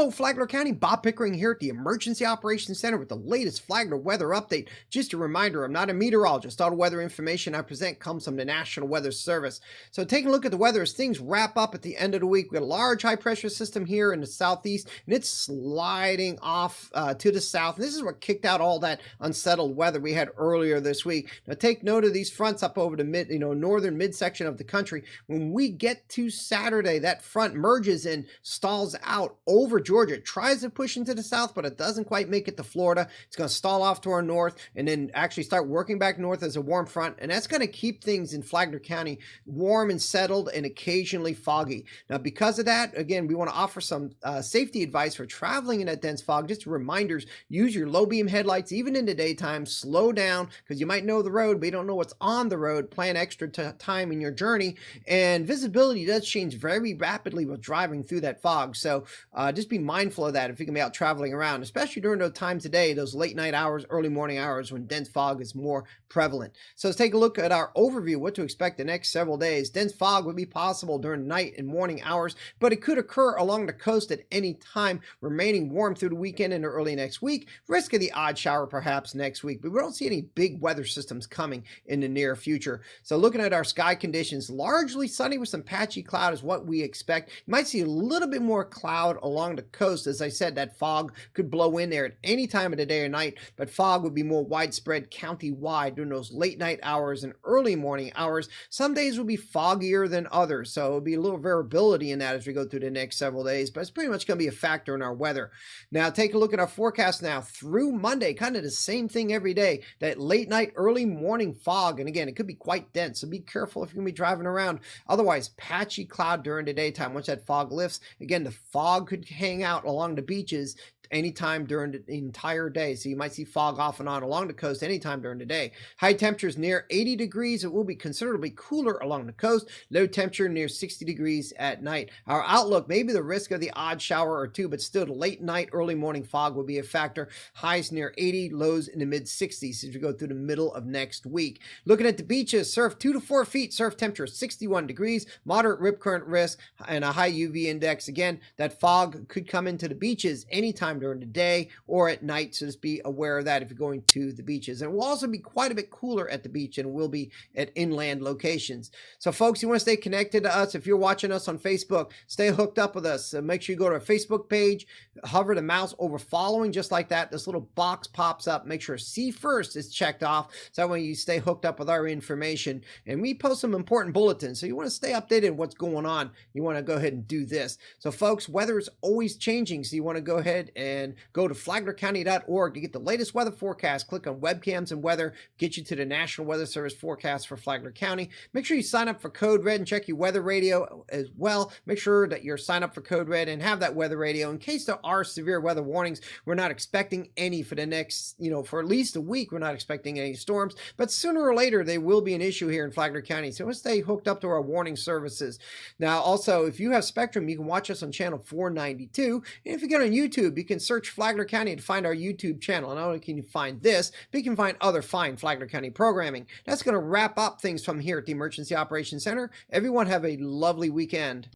Hello, Flagler County. Bob Pickering here at the Emergency Operations Center with the latest Flagler weather update. Just a reminder, I'm not a meteorologist. All the weather information I present comes from the National Weather Service. So taking a look at the weather as things wrap up at the end of the week. We got a large high pressure system here in the southeast, and it's sliding off to the south. And this is what kicked out all that unsettled weather we had earlier this week. Now take note of these fronts up over the northern midsection of the country. When we get to Saturday, that front merges and stalls out over Georgia. It tries to push into the south, but it doesn't quite make it to Florida. It's going to stall off to our north and then actually start working back north as a warm front. And that's going to keep things in Flagler County warm and settled and occasionally foggy. Now, because of that, again, we want to offer some safety advice for traveling in that dense fog. Just reminders, use your low beam headlights even in the daytime. Slow down because you might know the road, but you don't know what's on the road. Plan extra time in your journey. And visibility does change very rapidly with driving through that fog. So just be mindful of that if you can be out traveling around, especially during those times of day, those late night hours, early morning hours when dense fog is more prevalent. So let's take a look at our overview, what to expect the next several days. Dense fog would be possible during night and morning hours, but it could occur along the coast at any time, remaining warm through the weekend and early next week. Risk of the odd shower perhaps next week, but we don't see any big weather systems coming in the near future. So looking at our sky conditions, largely sunny with some patchy cloud is what we expect. You might see a little bit more cloud along the coast. As I said, that fog could blow in there at any time of the day or night, but fog would be more widespread county-wide during those late night hours and early morning hours. Some days will be foggier than others, so it'll be a little variability in that as we go through the next several days, but it's pretty much going to be a factor in our weather. Now, take a look at our forecast now through Monday, kind of the same thing every day, that late night, early morning fog, and again, it could be quite dense, so be careful if you're going to be driving around. Otherwise, patchy cloud during the daytime. Once that fog lifts, again, the fog could hang out along the beaches anytime during the entire day. So you might see fog off and on along the coast anytime during the day. High temperatures near 80 degrees. It will be considerably cooler along the coast. Low temperature near 60 degrees at night. Our outlook, maybe the risk of the odd shower or two, but still the late night, early morning fog will be a factor. Highs near 80, lows in the mid 60s as we go through the middle of next week. Looking at the beaches, surf 2 to 4 feet, surf temperature 61 degrees, moderate rip current risk, and a high UV index. Again, that fog could come into the beaches anytime during the day or at night, so just be aware of that if you're going to the beaches. And it will also be quite a bit cooler at the beach and will be at inland locations. So folks, you want to stay connected to us. If you're watching us on Facebook, stay hooked up with us. So make sure you go to our Facebook page, hover the mouse over following, just like that. This little box pops up. Make sure see first is checked off, so that way you stay hooked up with our information. And we post some important bulletins, so you want to stay updated on what's going on. You want to go ahead and do this. So folks, weather is always changing, so you want to go ahead and go to flaglercounty.org to get the latest weather forecast. Click on webcams and weather, get you to the National Weather Service forecast for Flagler County. Make sure you sign up for Code Red and check your weather radio as well. Make sure that you're signed up for Code Red and have that weather radio in case there are severe weather warnings. We're not expecting any for the next, for at least a week. We're not expecting any storms, but sooner or later they will be an issue here in Flagler County. So we'll stay hooked up to our warning services. Now, also, if you have Spectrum, you can watch us on channel 492. And if you get on YouTube, you can search Flagler County to find our YouTube channel. Not only can you find this, but you can find other fine Flagler County programming. That's going to wrap up things from here at the Emergency Operations Center. Everyone have a lovely weekend.